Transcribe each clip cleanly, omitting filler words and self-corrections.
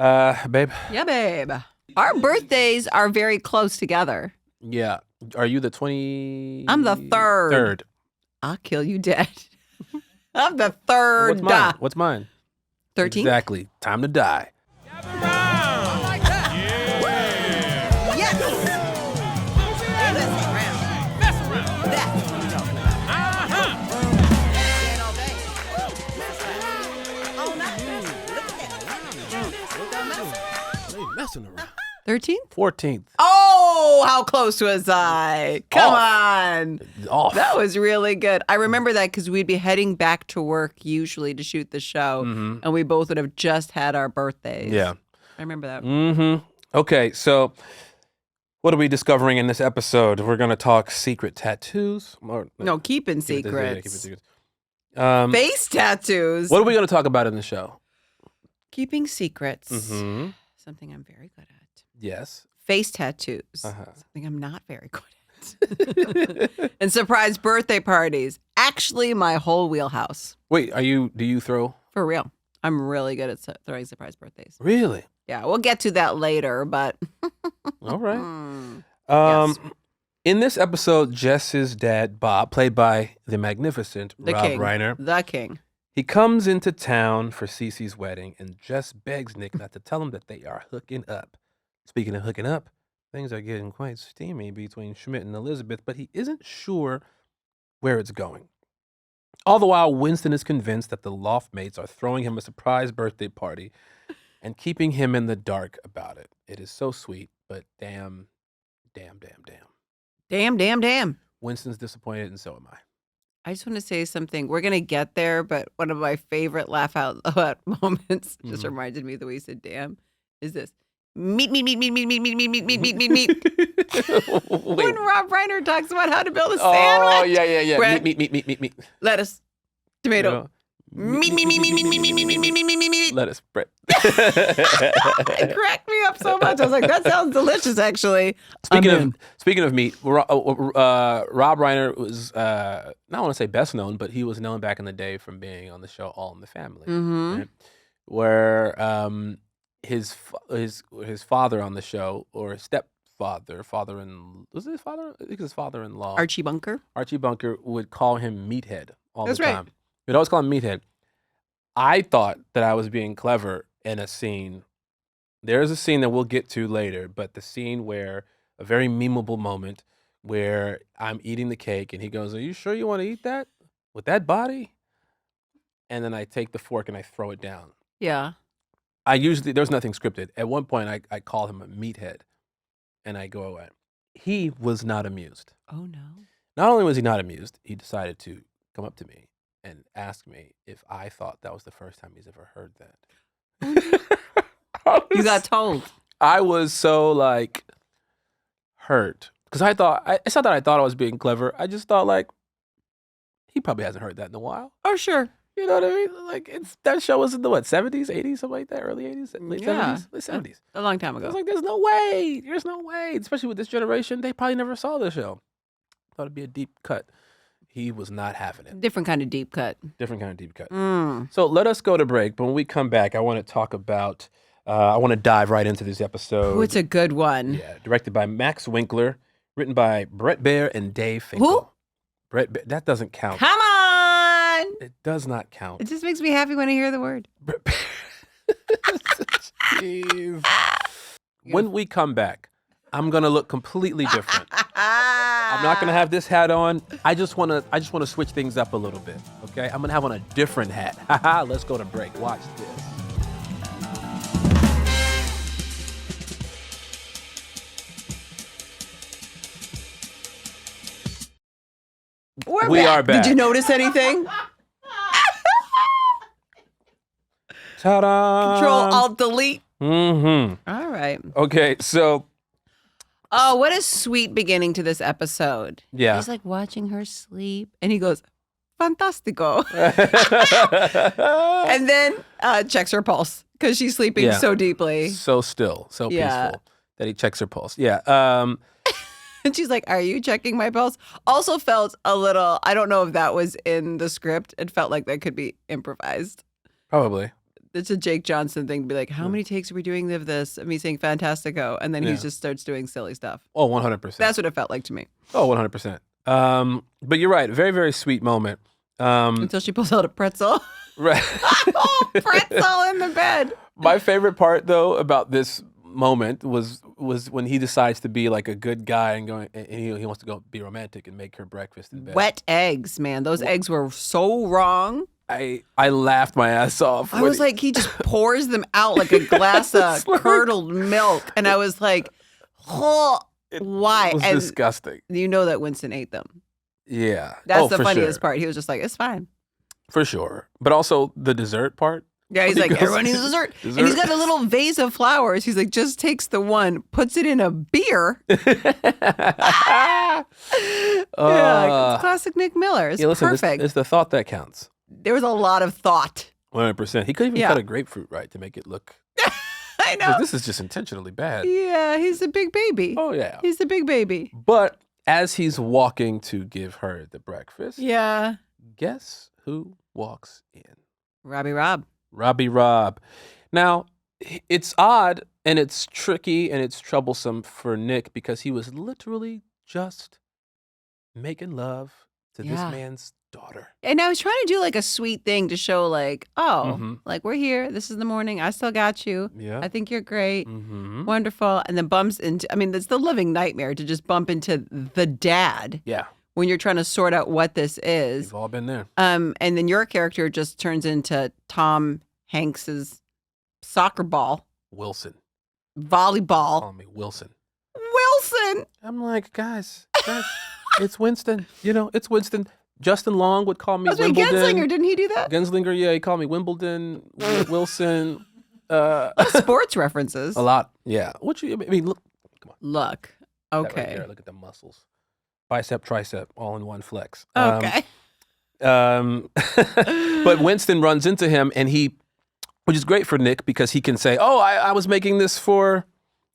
Babe. Yeah, babe. Our birthdays are very close together. Yeah. Are you the 20? I'm the third. I'll kill you dead. I'm the third. What's mine? 13th? Exactly. Time to die. I like that. Yeah. Yes. Mess around. That's what I'm talking about. Stand all day. All night. Look at that. They messing around. 13th? 14th. Oh, how close was I? Come on. Off. That was really good. I remember that because we'd be heading back to work usually to shoot the show, and we both would have just had our birthdays. Yeah. I remember that. Mm-hmm. Okay, so what are we discovering in this episode? We're going to talk secret tattoos. No, keeping Keep it this- yeah, secrets. keep it secrets. Face tattoos. What are we going to talk about in the show? Keeping secrets. Mm-hmm. Something I'm very good at. Yes. Face tattoos. Uh-huh. Something I'm not very good at. And surprise birthday parties. Actually, my whole wheelhouse. Wait, do you throw? For real. I'm really good at throwing surprise birthdays. Really? Yeah, we'll get to that later, but. All right. Yes. In this episode, Jess's dad, Bob, played by the magnificent The Rob king. Reiner, The king. he comes into town for Cece's wedding, and Jess begs Nick not to tell him that they are hooking up. Speaking of hooking up, things are getting quite steamy between Schmidt and Elizabeth, but he isn't sure where it's going. All the while, Winston is convinced that the Loft Mates are throwing him a surprise birthday party and keeping him in the dark about it. It is so sweet, but damn. Damn. Winston's disappointed, and so am I. I just want to say something. We're going to get there, but one of my favorite laugh out loud moments just reminded me of the way you said damn is this. Meat. When Rob Reiner talks about how to build a sandwich. Oh, yeah. Bread, Meat. lettuce, tomato. Meat. Lettuce, bread. It cracked me up so much. I was like, that sounds delicious, actually. Speaking of meat, Rob Reiner was not want to say best known, but he was known back in the day from being on the show All in the Family, right? Where his father on the show, or his stepfather, was it his father? I think his father-in-law, Archie Bunker would call him Meathead all That's the right. time. He'd always call him Meathead. I thought that I was being clever in a scene. There's a scene that we'll get to later, but the scene where a very memeable moment where I'm eating the cake and he goes, "Are you sure you want to eat that with that body?" And then I take the fork and I throw it down. Yeah. There's nothing scripted. At one point, I call him a meathead, and I go away. He was not amused. Oh, no. Not only was he not amused, he decided to come up to me and ask me if I thought that was the first time he's ever heard that. You got told. I was so hurt because it's not that I thought I was being clever. I just thought he probably hasn't heard that in a while. Oh, sure. You know what I mean? That show was in the 70s, 80s, something like that, early 80s, late 70s, late 70s. A long time I ago. was like, there's no way, especially with this generation. They probably never saw the show. Thought it'd be a deep cut. He was not having it. Different kind of deep cut. So let us go to break. But when we come back, I want to talk about, I want to dive right into this episode. Oh, it's a good one. Yeah, directed by Max Winkler, written by Brett Baer and Dave Finkel. Who? Brett Baer, that doesn't count. Come on. It does not count. It just makes me happy when I hear the word. Brett Baer. Jeez. When we come back, I'm gonna look completely different. I'm not gonna have this hat on. I just wanna switch things up a little bit. Okay, I'm gonna have on a different hat. Let's go to break. Watch this. We are back. Did you notice anything? Ta-da! Control-Alt-Delete. Mm-hmm. All right. Okay, so Oh, what a sweet beginning to this episode. Yeah. He's like watching her sleep, and he goes, fantastico. And then checks her pulse because she's sleeping so deeply. So still, so peaceful that he checks her pulse. Yeah. And she's like, are you checking my pulse? Also felt a little, I don't know if that was in the script. It felt like that could be improvised. Probably. it's a Jake Johnson thing to be like, how many takes are we doing of this? Of me saying Fantastico, and then he just starts doing silly stuff. Oh, 100%. That's what it felt like to me. Oh, 100%. But you're right. Very, very sweet moment. Until she pulls out a pretzel. Right. Oh, pretzel in the bed. My favorite part, though, about this moment was when he decides to be like a good guy and he wants to go be romantic and make her breakfast in bed. Wet eggs, man. Those eggs were so wrong. I laughed my ass off. I was like, he just pours them out like a glass of curdled milk. And I was like, oh, why? It was disgusting. You know that Winston ate them. Yeah. That's the for funniest sure. part. He was just like, it's fine. For sure. But also the dessert part. Yeah, he's like, everyone needs dessert. Dessert. And he's got a little vase of flowers. He's like, just takes the one, puts it in a beer. Yeah, it's classic Nick Miller. It's listen, perfect. It's the thought that counts. There was a lot of thought. 100%. He could even cut a grapefruit right to make it look. I know. This is just intentionally bad. Yeah, he's a big baby. Oh, yeah. He's a big baby. But as he's walking to give her the breakfast, Yeah. guess who walks in? Robbie. Rob. Now, it's odd and it's tricky and it's troublesome for Nick because he was literally just making love to this man's daughter. And I was trying to do like a sweet thing to show like, like we're here. This is the morning. I still got you. Yeah. I think you're great. Mm-hmm. Wonderful. And then bumps into, I mean, it's the living nightmare to just bump into the dad. Yeah. When you're trying to sort out what this is. We've all been there. And then your character just turns into Tom Hanks's soccer ball, Wilson. volleyball. Call me Wilson. Wilson. I'm like, guys, it's Winston. It's Winston. Justin Long would call me That's like Wimbledon. Genslinger, didn't he do that? Genslinger, yeah, he called me Wimbledon, Wilson. Sports references. A lot, yeah. Look, come on. Look. That right Okay. there, look at the muscles. Bicep, tricep, all in one flex. Okay. But Winston runs into him, and which is great for Nick because he can say, "Oh, I was making this for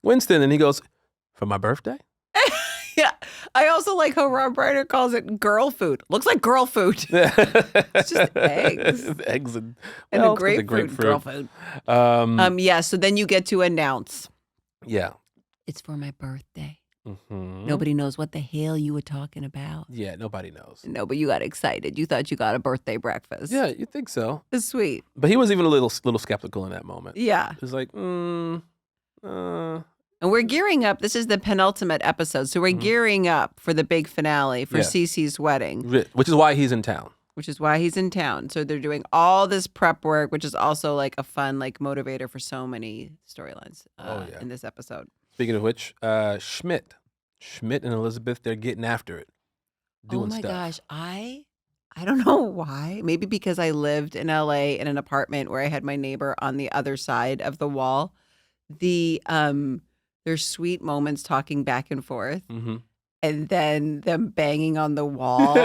Winston," and he goes, "For my birthday." Yeah. I also like how Rob Reiner calls it girl food. Looks like girl food. It's just eggs. Eggs and a it's grapefruit. Girl food. Yeah. So then you get to announce. Yeah. It's for my birthday. Mm-hmm. Nobody knows what the hell you were talking about. Yeah, nobody knows. No, but you got excited. You thought you got a birthday breakfast. Yeah, you think so. It's sweet. But he was even a little skeptical in that moment. Yeah. He was like, And we're gearing up. This is the penultimate episode. So we're gearing up for the big finale for Cece's wedding. Which is why he's in town. Which is why he's in town. So they're doing all this prep work, which is also like a fun like motivator for so many storylines in this episode. Speaking of which, Schmidt and Elizabeth, they're getting after it. Doing stuff. Gosh. I don't know why. Maybe because I lived in LA in an apartment where I had my neighbor on the other side of the wall. There's sweet moments talking back and forth. Mm-hmm. And then them banging on the wall.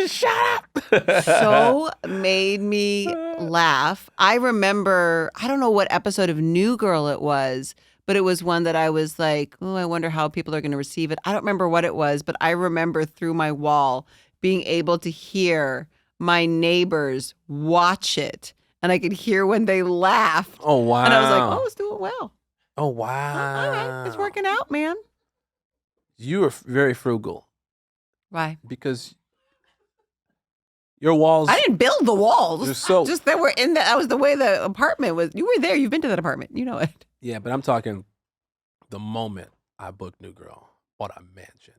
Shut up! So made me laugh. I remember, I don't know what episode of New Girl it was, but it was one that I was like, oh, I wonder how people are going to receive it. I don't remember what it was, but I remember through my wall being able to hear my neighbors watch it. And I could hear when they laughed. Oh, wow. And I was like, oh, it's doing well. Oh, wow. All right, it's working out, man. You are very frugal Why? because your walls. I didn't build the walls. They're so- Just that were in that was the way the apartment was. You were there. You've been to that apartment. You know it. Yeah, but I'm talking the moment I booked New Girl, bought a mansion.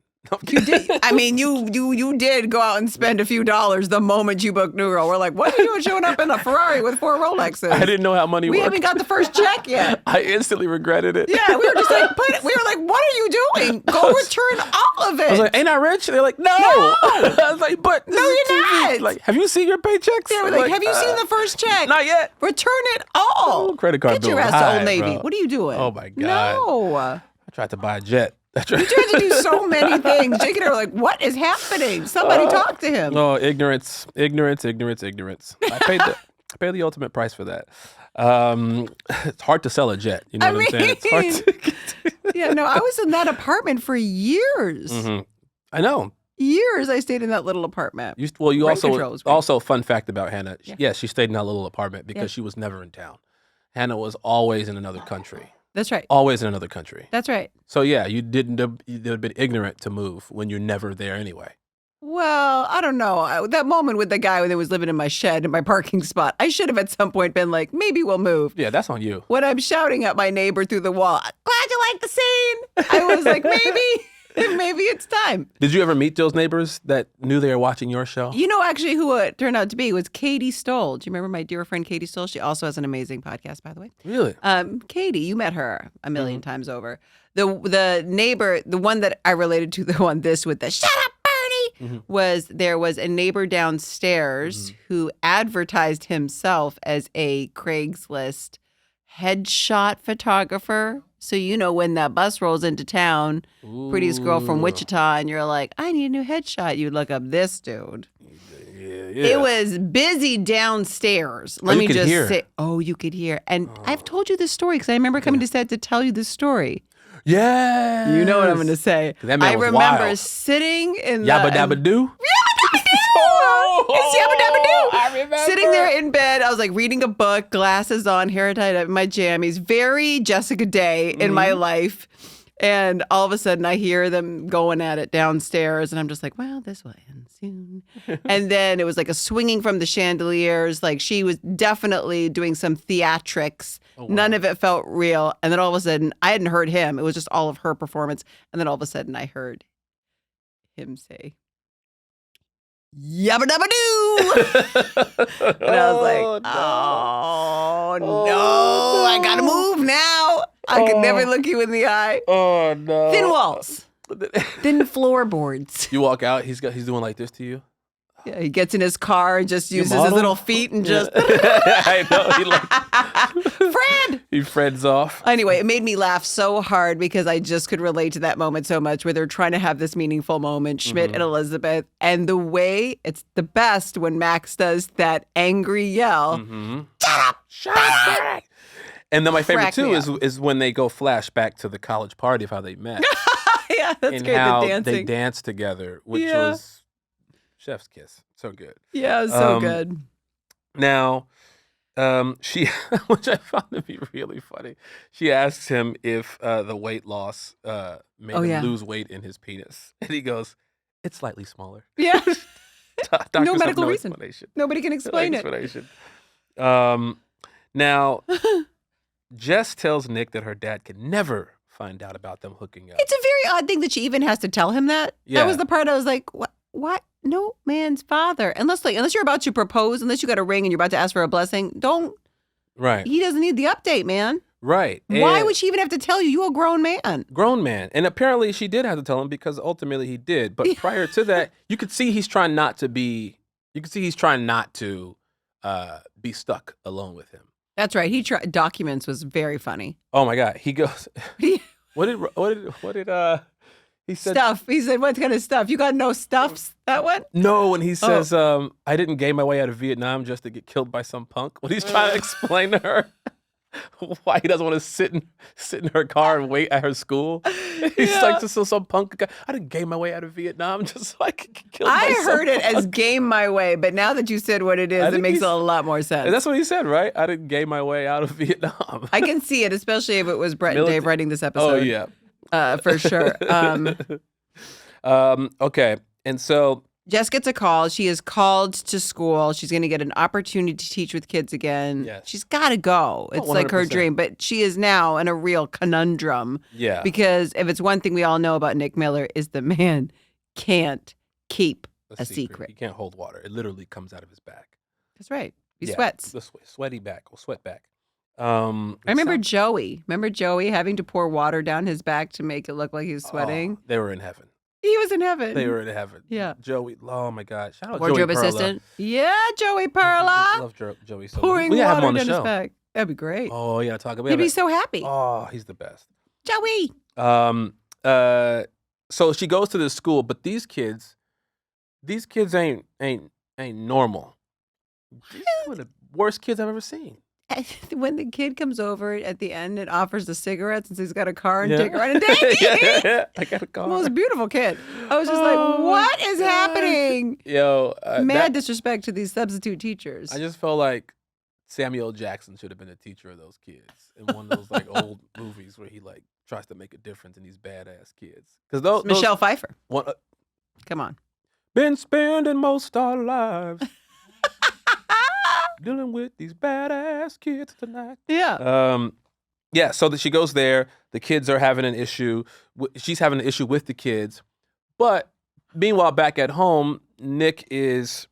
You did. I mean, you did go out and spend a few dollars the moment you booked New Girl. We're like, what are you doing showing up in a Ferrari with 4 Rolexes? I didn't know how money We worked. haven't got the first check yet. I instantly regretted it. Yeah, we were just like, we were like, what are you doing? Go return all of it. I was like, ain't I rich? They're like, no. I was like, but No, you're not. Like, have you seen your paychecks? They were like, have you seen the first check? Not yet. Return it all. Oh, credit card Get your bill ass to high, Old Navy. bro. What are you doing? Oh, my God. No. I tried to buy a jet. You tried to do so many things. Jake and I were like, what is happening? Somebody talk to him. No, ignorance. I paid the ultimate price for that. It's hard to sell a jet. You know what I'm saying? It's hard to Yeah, no, I was in that apartment for years. Mm-hmm. I know. years I stayed in that little apartment. You Rent control was great. also fun fact about Hannah. Yeah. Yes, she stayed in that little apartment because she was never in town. Hannah was always in another country. That's right. Always in another country. That's right. So yeah, you'd have been ignorant to move when you're never there anyway. Well, I don't know. That moment with the guy when he was living in my shed in my parking spot, I should have at some point been like, maybe we'll move. Yeah, that's on you. When I'm shouting at my neighbor through the wall, glad you like the scene. I was like, maybe it's time. Did you ever meet those neighbors that knew they were watching your show? You know, actually, who it turned out to be was Katie Stoll. Do you remember my dear friend Katie Stoll? She also has an amazing podcast, by the way. Really? Katie, you met her a million times over. The neighbor, the one that I related to, the one with the shut up, Bernie, there was a neighbor downstairs who advertised himself as a Craigslist headshot photographer. So, when that bus rolls into town, prettiest girl from Wichita, and you're like, I need a new headshot. You'd look up this dude. Yeah. It was busy downstairs. Let me just say, you could hear. And I've told you this story because I remember coming to set to tell you this story. Yeah. You know what I'm going to say. That man I was remember wild. sitting in Yabba dabba doo? It's Yabba Dabba Doo. I remember. Sitting there in bed, I was like reading a book, glasses on, hair tied up in my jammies. Very Jessica Day in my life. And all of a sudden I hear them going at it downstairs. And I'm just like, well, this will end soon. And then it was like a swinging from the chandeliers. Like she was definitely doing some theatrics. Oh, wow. None of it felt real. And then all of a sudden, I hadn't heard him. It was just all of her performance. And then all of a sudden I heard him say, Yabba dabba doo. And I was like, oh no, I gotta move now. I could never look you in the eye. Oh no. Thin walls, thin floorboards. You walk out, he's doing like this to you. Yeah, he gets in his car and just uses his model? little feet and just I know. Fred. He Fred's off. Anyway, it made me laugh so hard because I just could relate to that moment so much where they're trying to have this meaningful moment, Schmidt and Elizabeth. And the way it's the best when Max does that angry yell. Shut up. And then my favorite Crack too me is when they go flashback to the college party of how they met. Yeah, that's and great. how The dancing. they danced together, which Yeah. was chef's kiss. So good. Yeah, so good. Now, she, which I found to be really funny, she asks him if the weight loss made him lose weight in his penis. And he goes, it's slightly smaller. Yeah. Doctors No have medical no reason. explanation. Nobody can explain it. Explanation. Now, Jess tells Nick that her dad can never find out about them hooking up. It's a very odd thing that she even has to tell him that. Yeah. That was the part I was like, what? What? No man's father. Unless you're about to propose, unless you got a ring and you're about to ask for a blessing, Right. he doesn't need the update, man. Right. Why And would she even have to tell you? You a grown man. grown man. And apparently she did have to tell him because ultimately he did. But prior to that, you could see he's trying not to be stuck alone with him. That's right. Documents was very funny. Oh my God. He goes, what did he said? Stuff. He said, what kind of stuff? You got no stuffs? That one? No, when he says, I didn't game my way out of Vietnam just to get killed by some punk. When he's trying to explain to her why he doesn't want to sit in her car and wait at her school. He's like, just so some punk guy. I didn't game my way out of Vietnam just so I could get killed by some heard it punk. as game my way, but now that you said what it is, it think makes he's- a lot more sense. And that's what he said, right? I didn't game my way out of Vietnam. I can see it, especially if it was Brett and Dave writing this episode. Oh, yeah. For sure. Okay. And so Jess gets a call. She is called to school. She's going to get an opportunity to teach with kids again. Yes. She's got to go. It's like her 100%. dream. But she is now in a real conundrum. Yeah. Because if it's one thing we all know about Nick Miller is the man can't keep a secret. He can't hold water. It literally comes out of his back. That's right. He Yeah, sweats. The sweaty back or sweat back. I remember Joey. Remember Joey having to pour water down his back to make it look like he was sweating? Oh, they were in heaven. He was in heaven. They were in heaven. Yeah. Joey. Oh my God. Shout out Wardrobe Joey Perla. assistant. Yeah, Joey I Perla. love Joey so much. Pouring We gotta have him water on the down his show. back. That'd be great. Oh yeah, talk about He'd be it. so happy. Oh, he's the best. Joey. So she goes to this school, but these kids ain't normal. These are the worst kids I've ever seen. when the kid comes over at the end and offers the cigarettes since he's got a car and Yeah. take her on a date. Yeah, I got a car. Most beautiful kid. I was just Oh, like, my what is gosh. happening? Yo, Mad disrespect to these substitute teachers. I just felt like Samuel Jackson should have been a teacher of those kids in one of those like old movies where he like tries to make a difference in these badass kids. Because those Michelle Pfeiffer. one, Come on. been spending most our lives dealing with these badass kids tonight. Yeah. Yeah. So that she goes there. The kids are having an issue. She's having an issue with the kids, but meanwhile, back at home, Nick is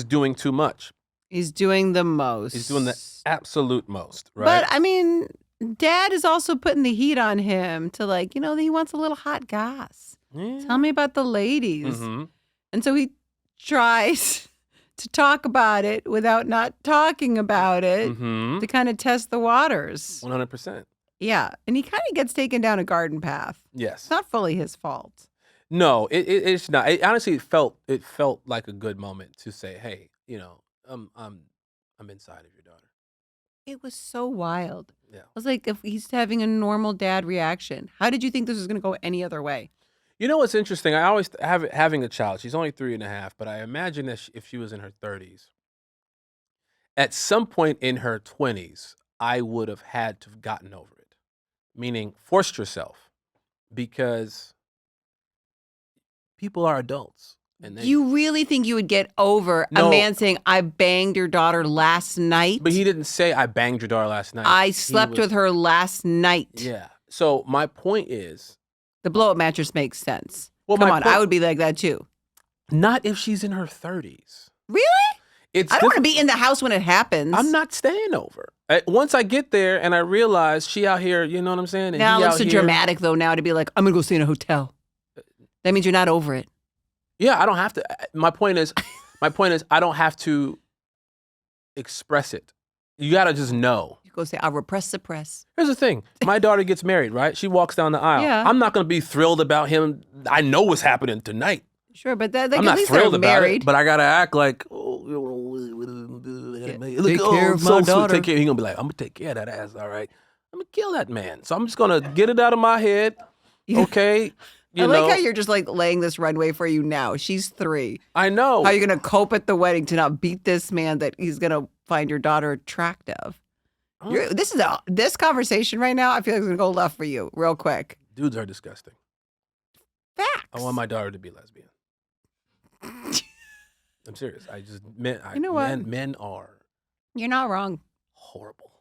doing too much. He's doing the most. He's doing the absolute most, right? But I mean, Dad is also putting the heat on him to like, he wants a little hot goss. Yeah. Tell me about the ladies. Mhm. And so he tries to talk about it without not talking about it Mhm. to kind of test the waters. 100%. Yeah. And he kind of gets taken down a garden path. Yes. It's not fully his fault. No, it's not. It honestly felt like a good moment to say, hey, I'm inside of your daughter. It was so wild. Yeah. I was like, if he's having a normal dad reaction, how did you think this was going to go any other way? You know what's interesting? I always having a child. She's only 3.5, but I imagine that if she was in her 30s, at some point in her 20s, I would have had to have gotten over it. Meaning, forced yourself, because people are adults. And You really think you would get over a No. man saying, I banged your daughter last night? But he didn't say, I banged your daughter last night. I He slept was- with her last night. Yeah. So my point is, The blow-up mattress makes sense. Well, Come my on, point- I would be like that too. not if she's in her 30s. Really? It's I don't want to different. be in the house when it happens. I'm not staying over. Once I get there and I realize she out here, you know what I'm saying? And Now it he looks out so here- dramatic though now to be like, I'm going to go stay in a hotel. That means you're not over it. Yeah, I don't have to. My point is, I don't have to express it. You got to just know. You go say, I'll repress, suppress. Here's the thing. My daughter gets married, right? She walks down the aisle. Yeah. I'm not going to be thrilled about him. I know what's happening tonight. Sure, but that, like, I'm at not least thrilled they're about married. it, but I got to act like, take care of my daughter. Take care. He's going to be like, I'm going to take care of that ass, all right? I'm going to kill that man. So I'm just going to get it out of my head, okay? I like how you're just like laying this runway for you now. She's 3. I know. How are you going to cope at the wedding to not beat this man that he's going to find your daughter attractive? This conversation right now, I feel like it's going to go left for you real quick. Dudes are disgusting. Facts. I want my daughter to be lesbian. I'm serious. You know what? Men are You're not wrong. horrible.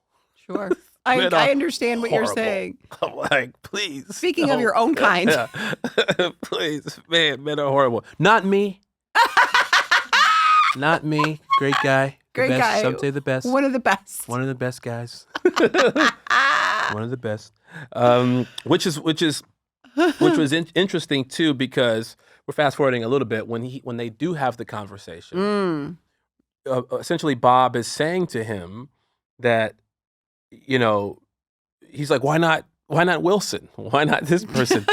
Sure. Men I are understand what you're horrible. saying. I'm like, please. Speaking of no. your own kind. Yeah. Please, men are horrible. Not me. Not me. Great guy. The Great best. guy. Some say the best. One of the best. One of the best guys. One of the best. Which was interesting too, because we're fast forwarding a little bit when they do have the conversation. Essentially, Bob is saying to him that, he's like, why not Wilson? Why not this person?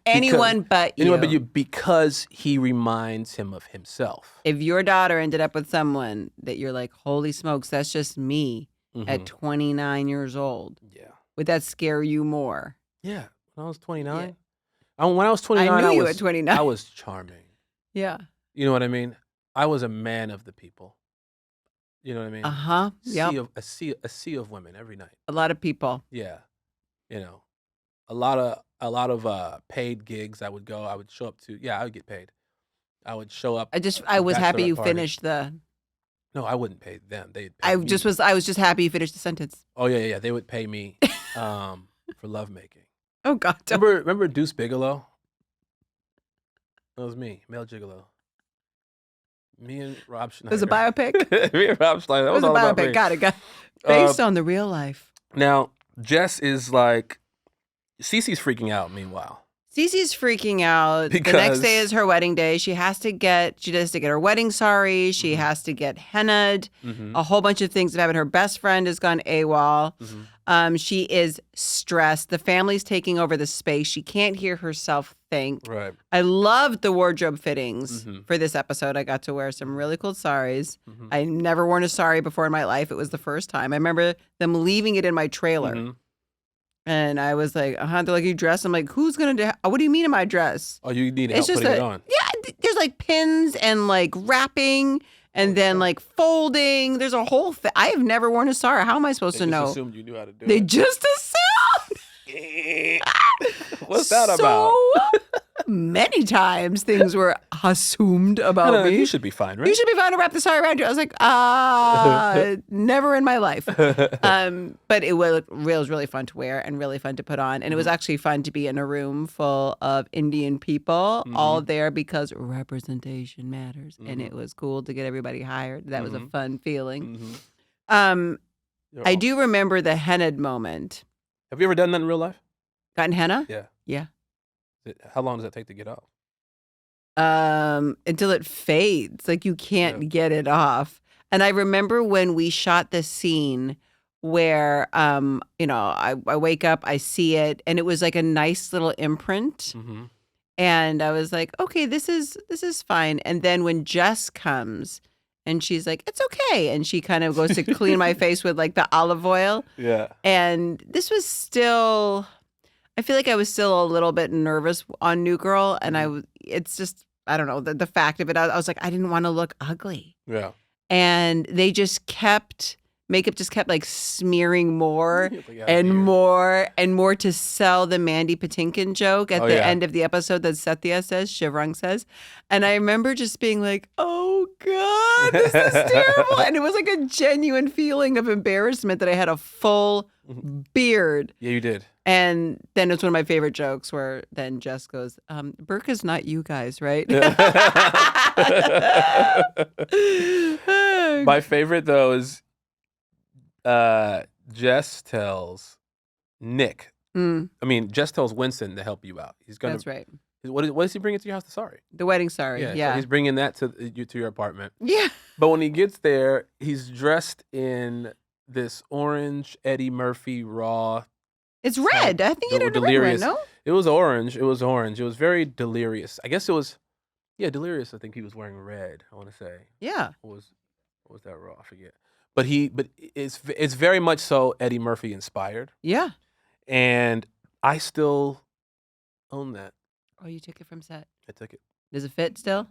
Anyone but you. Anyone but you, because he reminds him of himself. If your daughter ended up with someone that you're like, holy smokes, that's just me at 29 years old, Yeah. would that scare you more? Yeah. When I was 29. When I was 29, I knew you was, at 29. I was charming. Yeah. You know what I mean? I was a man of the people. You know what I mean? Uh-huh. Yep. A sea of women every night. A lot of people. Yeah. A lot of paid gigs I would go. I would show up to. Yeah, I would get paid. I would show up. I was happy you bachelorette party. finished the. No, I wouldn't pay them. They'd pay I me. was just happy you finished the sentence. Oh yeah. They would pay me for lovemaking. Oh God. Remember Deuce Bigelow? That was me, male gigolo. Me and Rob Schneider. It was a biopic? Me and Rob Schneider. That It was a all about biopic. me. Got it. Based on the real life. Now, Jess is like, Cece's freaking out, meanwhile. Cece's freaking out. The next Because- day is her wedding day. She has to get her wedding sari. She has to get hennaed. A whole bunch of things have happened. Her best friend has gone AWOL. She is stressed. The family's taking over the space. She can't hear herself think. Right. I loved the wardrobe fittings for this episode. I got to wear some really cool saris. I never worn a sari before in my life. It was the first time. I remember them leaving it in my trailer. And I was like, they're like, you dress? I'm like, who's going to what do you mean in my dress? Oh, you need help putting it on. Yeah, there's like pins and like wrapping and then like folding. There's a whole thing. I have never worn a sari. How am I supposed to know? They assumed you knew how to do They it. just assumed. What's that about? So many times things were assumed about me. You should be fine, right? You should be fine to wrap the sari around you. I was like, never in my life. But it was really fun to wear and really fun to put on. And it was actually fun to be in a room full of Indian people, all there because representation matters. And it was cool to get everybody hired. That was a fun feeling. I do remember the henna moment. Have you ever done that in real life? Gotten henna? Yeah. Yeah. How long does that take to get off? Until it fades. Like you can't get it off. And I remember when we shot the scene where, I wake up, I see it, and it was like a nice little imprint. And I was like, okay, this is fine. And then when Jess comes and she's like, it's okay. And she kind of goes to clean my face with like the olive oil. Yeah. And this was still, I feel like I was still a little bit nervous on New Girl. And it's just, I don't know, the fact of it. I was like, I didn't want to look ugly. Yeah. And they just makeup just kept like smearing more Yeah, and weird. more and more to sell the Mandy Patinkin joke at the end of the episode that Satya says, Shivrang says. And I remember just being like, oh God, this is terrible. And it was like a genuine feeling of embarrassment that I had a full beard. Yeah, you did. And then it's one of my favorite jokes where then Jess goes, Burka's not you guys, right? My favorite though is Jess tells Nick. Jess tells Winston to help you out. He's gonna. That's right. What is he bringing to your house? Sorry. The wedding sari. Yeah. So he's bringing that to your apartment. Yeah. But when he gets there, he's dressed in this orange Eddie Murphy raw. It's red. I think you did a red one, delirious. no? It was orange. It was very delirious. I guess it was, delirious. I think he was wearing red. I want to say. Yeah. What was that raw? I forget. But it's very much so Eddie Murphy inspired. Yeah. And I still own that. Oh, you took it from set. I took it. Does it fit still?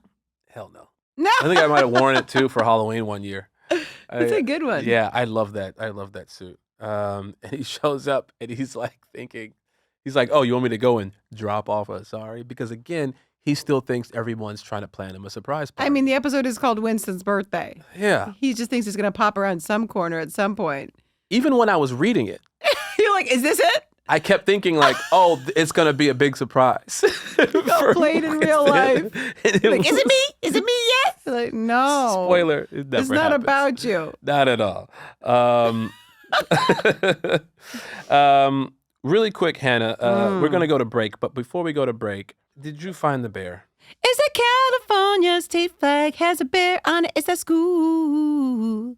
Hell no. No. I think I might have worn it too for Halloween one year. It's a good one. Yeah, I love that. I love that suit. And he shows up and he's like thinking, oh, you want me to go and drop off a sorry? Because again, he still thinks everyone's trying to plan him a surprise party. I mean, the episode is called Winston's birthday. Yeah. He just thinks he's going to pop around some corner at some point. Even when I was reading it, You're like, is this it? I kept thinking like, oh, it's going to be a big surprise. Got played in real life. Like, Is it me? Is it me yet? You're like, no. Spoiler. It never It's not happens. about you. Not at all. Really quick, Hannah, we're going to go to break. But before we go to break, did you find the bear? It's a California state flag, has a bear on it. It's a school.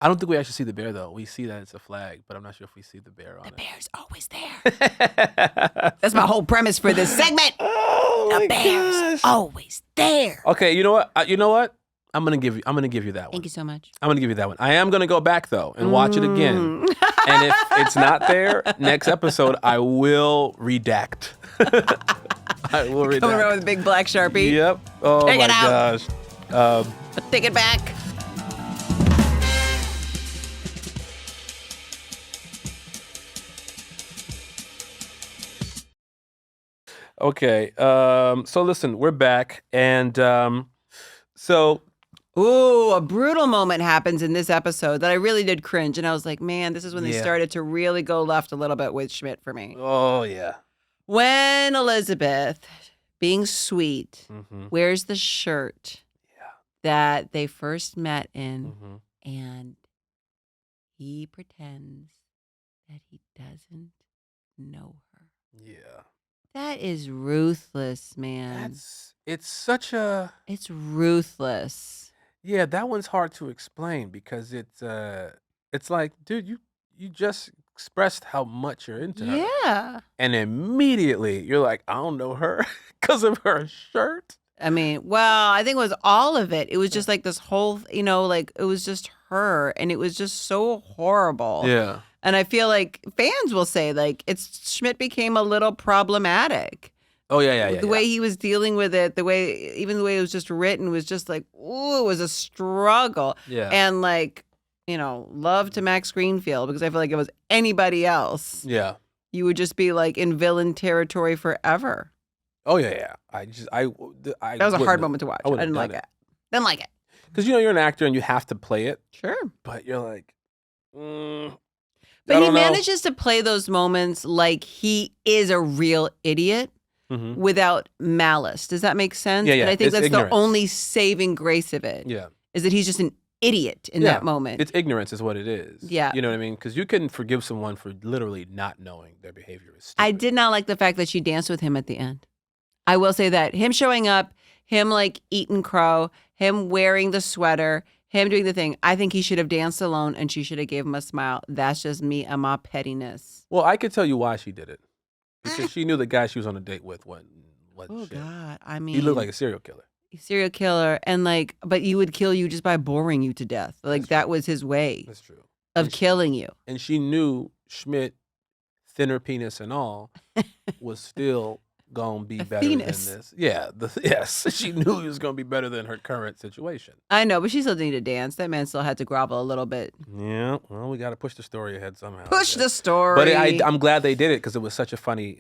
I don't think we actually see the bear, though. We see that it's a flag, but I'm not sure if we see the bear on it. The bear's always there. That's my whole premise for this segment. Oh, The bear's always there. Okay, you know what? I'm gonna give you that one. Thank you so much. I'm gonna give you that one. I am gonna go back though and watch it again. And if it's not there, next episode I will redact. I will redact. Coming around with a big black Sharpie. Yep. Oh Take my it out. gosh. Take it back. Okay. So listen, we're back, and so Ooh, a brutal moment happens in this episode that I really did cringe. And I was like, man, this is when they started to really go left a little bit with Schmidt for me. oh yeah. When Elizabeth, being sweet, Mm-hmm. wears the shirt that they first met in, Mm-hmm. and he pretends that he doesn't know her. Yeah. That is ruthless, man. It's such a It's ruthless. yeah. That one's hard to explain because it's like, dude, you just expressed how much you're into her, Yeah. and immediately you're like, I don't know her because of her shirt. I mean, well, I think it was all of it. It was just like this whole, like it was just her, and it was just so horrible. Yeah. And I feel like fans will say like Schmidt became a little problematic. Oh yeah. The way he was dealing with it, even the way it was just written was just like, ooh, it was a struggle. Yeah. And like, love to Max Greenfield, because I feel like if it was anybody else, Yeah. you would just be like in villain territory forever. Oh yeah. I That was a hard moment to watch. I didn't like it. Didn't like it. Because you're an actor and you have to play it, Sure. but you're like, But he manages to play those moments like he is a real idiot without malice. Does that make sense? Yeah. And I think It's that's ignorance. the only saving grace of it. Yeah. Is that he's just an idiot in that moment. It's ignorance is what it is. Yeah. You know what I mean? Because you can forgive someone for literally not knowing their behavior is stupid. I did not like the fact that she danced with him at the end. I will say that. Him showing up, him like eating crow, him wearing the sweater, him doing the thing. I think he should have danced alone and she should have gave him a smile. That's just me and my pettiness. Well, I could tell you why she did it. Because she knew the guy she was on a date with wasn't Oh, shit. God. I mean, He looked like a serial killer. serial killer. And like, but he would kill you just by boring you to death. Like that was his way That's true. of killing you. And she knew Schmidt, thinner penis and all, was still gonna be better penis. than this. Yeah, yes. She knew he was gonna be better than her current situation. I know, but she still needed to dance. That man still had to grovel a little bit. Yeah, well, we got to push the story ahead somehow. I Push guess. the story. But I'm glad they did it because it was such a funny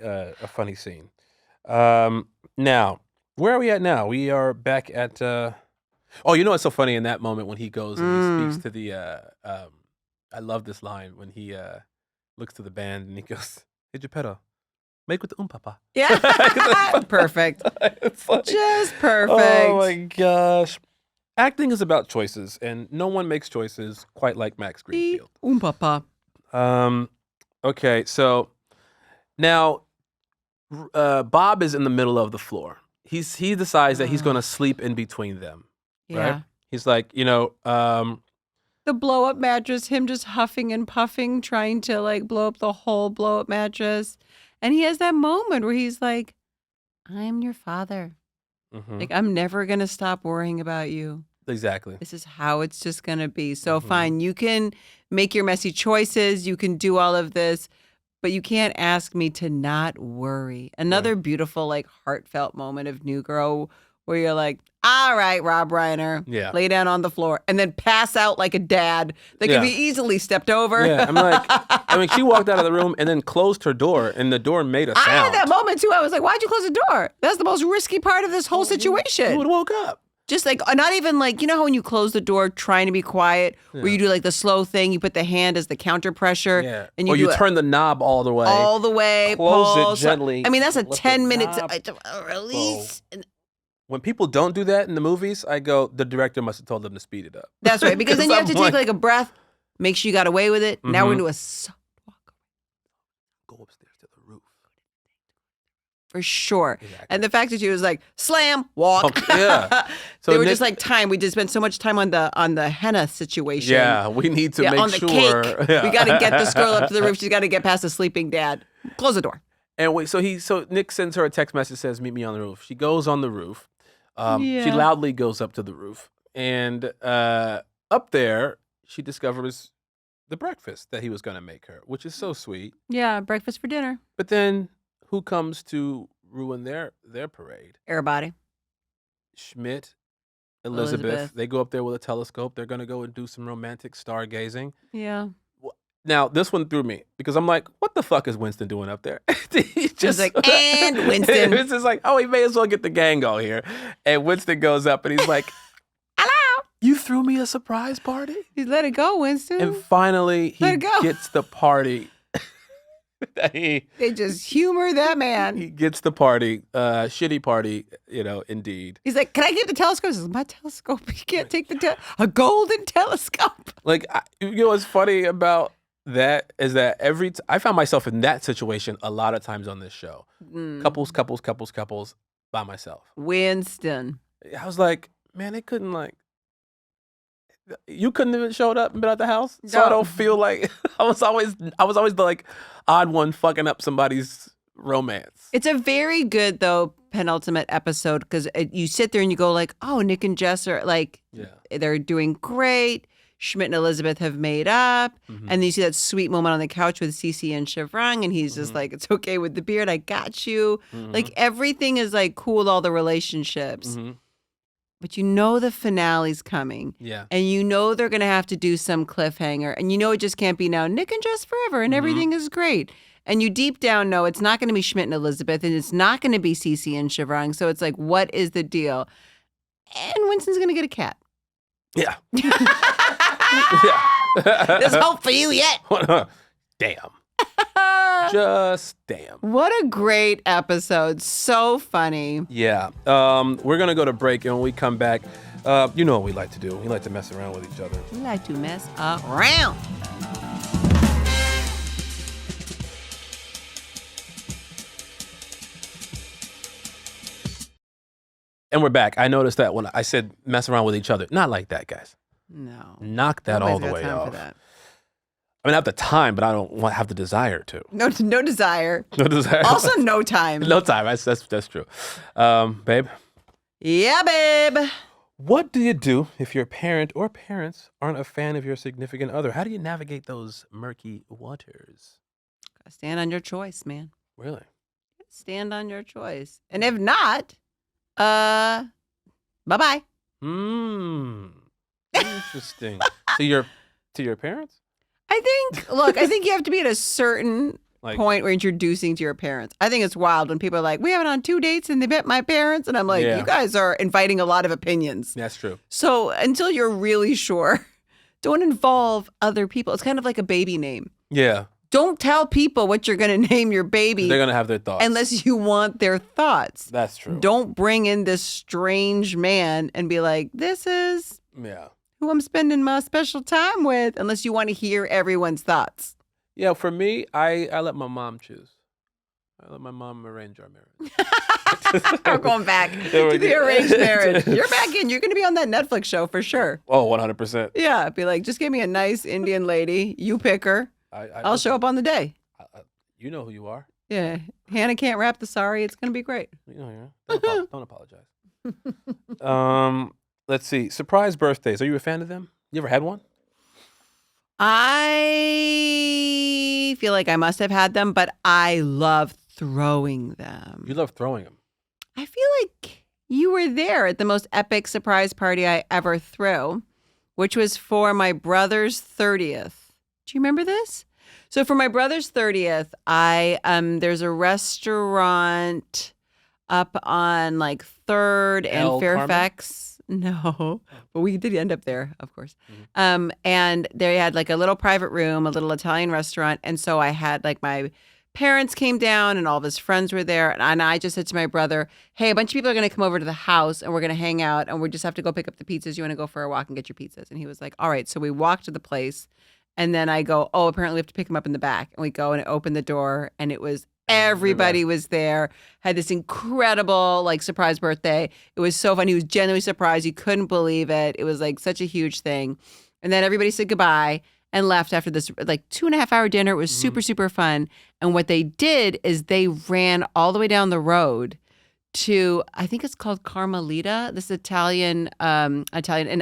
scene. Now, where are we at now? We are back at. Oh, you know what's so funny in that moment when he goes and he speaks to the. I love this line when he looks to the band and he goes, "Hey, Geppetto, make with the papa." Yeah. Perfect. It's like, Just perfect. oh my gosh. Acting is about choices, and no one makes choices quite like Max Greenfield. Papa. Okay, so now Bob is in the middle of the floor. He decides that he's going to sleep in between them. Yeah. Right? He's like, The blow up mattress, him just huffing and puffing, trying to like blow up the whole blow up mattress. And he has that moment where he's like, I'm your father. Like, I'm never going to stop worrying about you. exactly. This is how it's just going to be. So fine, you can make your messy choices. You can do all of this, but you can't ask me to not worry. Another beautiful, like heartfelt moment of New Girl where you're like, all right, Rob Reiner, Yeah. lay down on the floor and then pass out like a dad that can be easily stepped over. Yeah, I'm like, I mean, she walked out of the room and then closed her door, and the door made a sound. I had that moment too. I was like, why'd you close the door? That's the most risky part of this whole situation. You would have woke up. Just like, not even like, you know how when you close the door trying to be quiet, where you do like the slow thing, you put the hand as the counter pressure. Yeah. And Or you do it turn the knob all the way. all the way. Close it pulse. gently, I mean, that's a let the 10-minute knob release. When people don't do that in the movies, I go, the director must have told them to speed it up. That's right. Because then you have to I'm take like a breath, make sure you got away with it. Now we're going to do a soft walk. Go upstairs to the roof. For sure. Exactly. And the fact that she was like, slam, walk. Yeah. So they were Nick- just like time. We just spent so much time on the henna situation. Yeah, we need to make on the sure. cake. Yeah. We got to get this girl up to the roof. She's got to get past the sleeping dad. Close the door. And wait, so Nick sends her a text message, says, "Meet me on the roof." She goes on the roof. She Yeah. loudly goes up to the roof, and up there she discovers the breakfast that he was going to make her, which is so sweet. Yeah, breakfast for dinner. But then, who comes to ruin their parade? Everybody. Schmidt, Elizabeth. Elizabeth. They go up there with a telescope. They're going to go and do some romantic stargazing. Yeah. Now, this one threw me because I'm like, what the fuck is Winston doing up there? He Just like, and Winston. It's just like, oh, he may as well get the gang all here. And Winston goes up and he's like, Hello. you threw me a surprise party? He let it go, Winston. And finally, Let he it go. gets the party. He They just humor that man. gets the party, shitty party, indeed. He's like, can I get the telescope? He says, my telescope. You can't take a golden telescope. Like, you know what's funny about that I found myself in that situation a lot of times on this show. Couples by myself. Winston. I was like, man, they couldn't you couldn't have showed up and been at the house. So I No. don't feel like I was always the like odd one fucking up somebody's romance. It's a very good though penultimate episode because you sit there and you go like, oh, Nick and Jess are like, they're doing great. Schmidt and Elizabeth have made up. And then you see that sweet moment on the couch with Cece and Chevrang, and he's just like, it's okay with the beard. I got you. Like everything is like cool, all the relationships. But you know the finale's coming. Yeah. And you know they're going to have to do some cliffhanger. And you know it just can't be now Nick and Jess forever and everything is great. And you deep down know it's not going to be Schmidt and Elizabeth and it's not going to be Cece and Chevrang. So it's like, what is the deal? And Winston's going to get a cat. Yeah. There's hope for you yet. Damn. Just damn. What a great episode. So funny. Yeah. We're going to go to break, and when we come back, you know what we like to do. We like to mess around with each other. We like to mess around. And we're back. I noticed that when I said mess around with each other. Not like that, guys. No. Knock that all the way time off. for that. I mean, I have the time, but I don't have the desire to. No desire. No desire. Also, no time. No time. That's true. Babe? Yeah, babe. What do you do if your parent or parents aren't a fan of your significant other? How do you navigate those murky waters? Stand on your choice, man. Really? Stand on your choice. And if not, bye-bye. Interesting. To your parents? I think you have to be at a certain point where introducing to your parents. I think it's wild when people are like, we went on 2 dates and they met my parents. And I'm like, you guys are inviting a lot of opinions. That's true. So until you're really sure, don't involve other people. It's kind of like a baby name. Yeah. Don't tell people what you're going to name your baby. They're going to have their thoughts. Unless you want their thoughts. That's true. Don't bring in this strange man and be like, this is who I'm spending my special time with, unless you want to hear everyone's thoughts. Yeah, for me, I let my mom choose. I let my mom arrange our marriage. We're going back to the arranged marriage. You're back in. You're going to be on that Netflix show for sure. Oh, 100%. Yeah, be like, just give me a nice Indian lady. You pick her. I'll show up on the day. You know who you are. Yeah. Hannah can't rap the sorry. It's going to be great. You know, don't apologize. Let's see. Surprise birthdays. Are you a fan of them? You ever had one? I feel like I must have had them, but I love throwing them. You love throwing them. I feel like you were there at the most epic surprise party I ever threw, which was for my brother's 30th. Do you remember this? So for my brother's 30th, there's a restaurant up on like 3rd and Fairfax. No, but we did end up there, of course. And they had like a little private room, a little Italian restaurant. And so I had like my parents came down and all of his friends were there. And I just said to my brother, hey, a bunch of people are going to come over to the house and we're going to hang out and we just have to go pick up the pizzas. You want to go for a walk and get your pizzas? And he was like, all right. So we walked to the place and then I go, oh, apparently we have to pick them up in the back. And we go and open the door and it was everybody was there, had this incredible like surprise birthday. It was so fun. He was genuinely surprised. He couldn't believe it. It was like such a huge thing. And then everybody said goodbye and left after this like 2.5-hour dinner. It was super, super fun. And what they did is they ran all the way down the road to, I think it's called Carmelita, this Italian an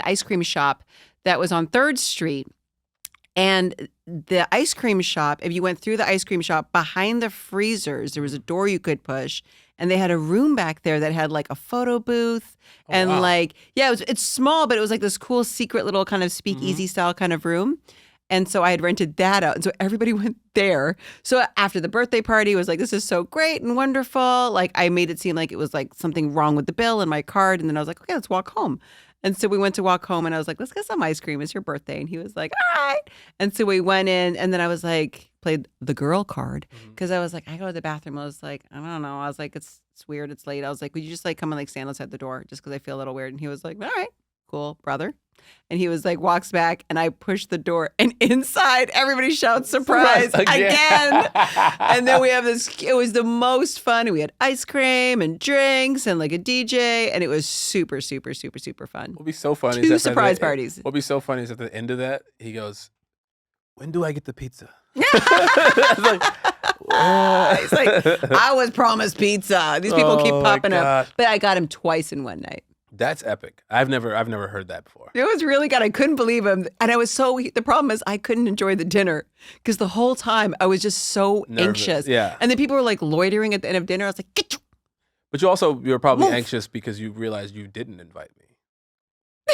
ice cream shop that was on 3rd Street. And the ice cream shop, if you went through the ice cream shop, behind the freezers, there was a door you could push. And they had a room back there that had like a photo booth. It's small, but it was like this cool secret little kind of speakeasy style kind of room. And so I had rented that out. And so everybody went there. So after the birthday party, it was like, this is so great and wonderful. Like I made it seem like it was like something wrong with the bill and my card. And then I was like, okay, let's walk home. And so we went to walk home and I was like, let's get some ice cream. It's your birthday. And he was like, all right. And so we went in and then I was like, played the girl card because I was like, I go to the bathroom. I was like, I don't know. I was like, it's weird. It's late. I was like, would you just like come and like stand outside the door just because I feel a little weird? And he was like, all right. cool, brother. And he was like, walks back, and I push the door, and inside everybody shouts, surprise, again. And then we have this, it was the most fun. We had ice cream and drinks and like a DJ, and it was super, super, super, super fun. What'd be so funny? Two is that surprise parties. What'd be so funny is at the end of that, he goes, when do I get the pizza? It's like, He's like, I was promised pizza. These people keep popping up. But I got him twice in one night. That's epic. I've never heard that before. It was really good. I couldn't believe him. And I was the problem is I couldn't enjoy the dinner because the whole time I was just so Nervous. anxious. Yeah. And then people were like loitering at the end of dinner. I was like, get your... But you were probably Move. anxious because you realized you didn't invite me.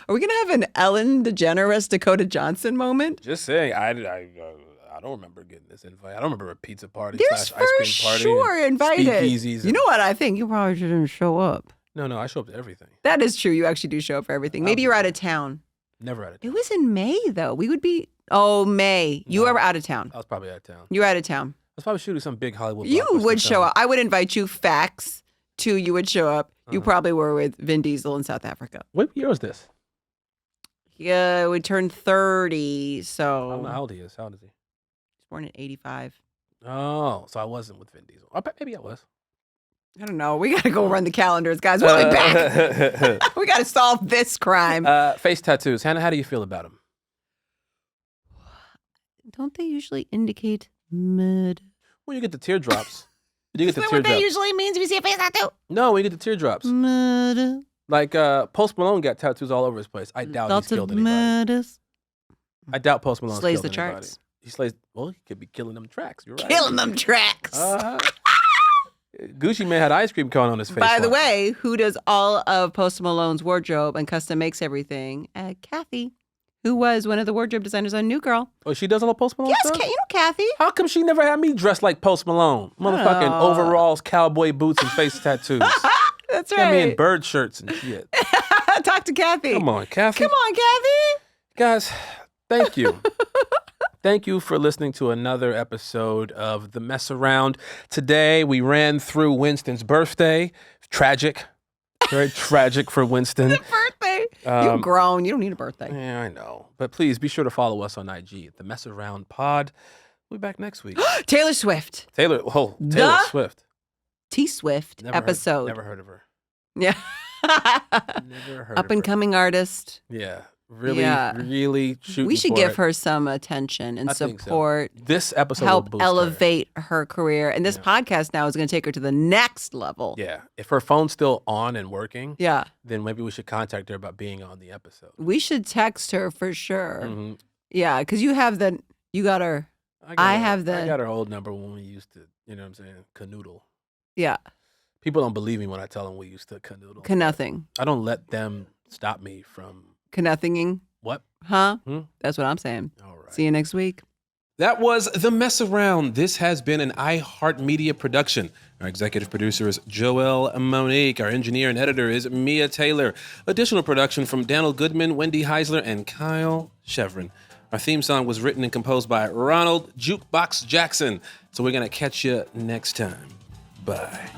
Are we going to have an Ellen DeGeneres, Dakota Johnson moment? Just saying, I don't remember getting this invite. I don't remember a pizza party There's / for ice cream party. sure invited. Speakeasies. You know what I think? You probably didn't show up. No, I show up to everything. That is true. You actually do show up for everything. Maybe you're out of town. Never out of It town. was in May, though. We would be... Oh, May. You No. were out of town. I was probably out of town. You were out of town. I was probably shooting some big Hollywood. You blockbuster would show film. up. I would invite you. Facts. 2, you would show up. You Uh-huh. probably were with Vin Diesel in South Africa. What year was this? Yeah, we turned 30, I don't know so how old he is. How old is he? he's born in 85. Oh, so I wasn't with Vin Diesel. Maybe I was. I don't know. We got to go run the calendars, guys. We'll be back. We got to solve this crime. Face tattoos. Hannah, how do you feel about them? Don't they usually indicate murder? When you get the teardrops. You get the Isn't that what that teardrops. usually means if you see a face tattoo? No, when you get the teardrops. Murder. Like Post Malone got tattoos all over his place. I doubt Lots he's killed of anybody. murders. I doubt Post Malone Slays killed the anybody. charts. He slays. Well, he could be killing them tracks. You're right. Killing them tracks. Gucci Man had ice cream cone on his face. By the once. way, who does all of Post Malone's wardrobe and custom makes everything? Kathy, who was one of the wardrobe designers on New Girl. Oh, she does all the Post Malone Yes, stuff? you know Kathy. How come she never had me dressed like Post Malone? Motherfucking Oh. overalls, cowboy boots, and face tattoos. That's Got me in right. bird shirts and shit. Talk to Kathy. Come on, Kathy. Come on, Kathy. Guys, thank you. Thank you for listening to another episode of The Mess Around. Today, we ran through Winston's birthday. Tragic. Very tragic for Winston. Birthday. You've grown. You don't need a birthday. Yeah, I know. But please be sure to follow us on IG at The Mess Around Pod. We'll be back next week. Taylor Swift. Taylor The Swift. T Swift episode. Never heard of her. Yeah. Never heard Up of and her. coming artist. Yeah. Really, Yeah. really shooting We should for give it. her some attention and I think so. support. This episode will Help boost her. elevate her career. And this Yeah. podcast now is going to take her to the next level. Yeah. If her phone's still on and working, Yeah. then maybe we should contact her about being on the episode. We should text her for sure. Mhm. Yeah, because you got her. I have I got her old number when we used to, you know what I'm saying, canoodle. Yeah, People don't believe me when I tell them we used to canoodle. Canothing. I don't let them stop me from Canothinging. what? Huh? Hmm? That's what I'm saying. All right. See you next week. That was The Mess Around. This has been an iHeartMedia production. Our executive producer is Joelle Monique. Our engineer and editor is Mia Taylor. Additional production from Daniel Goodman, Wendy Heisler, and Kyle Chevron. Our theme song was written and composed by Ronald Jukebox Jackson. So we're going to catch you next time. Bye.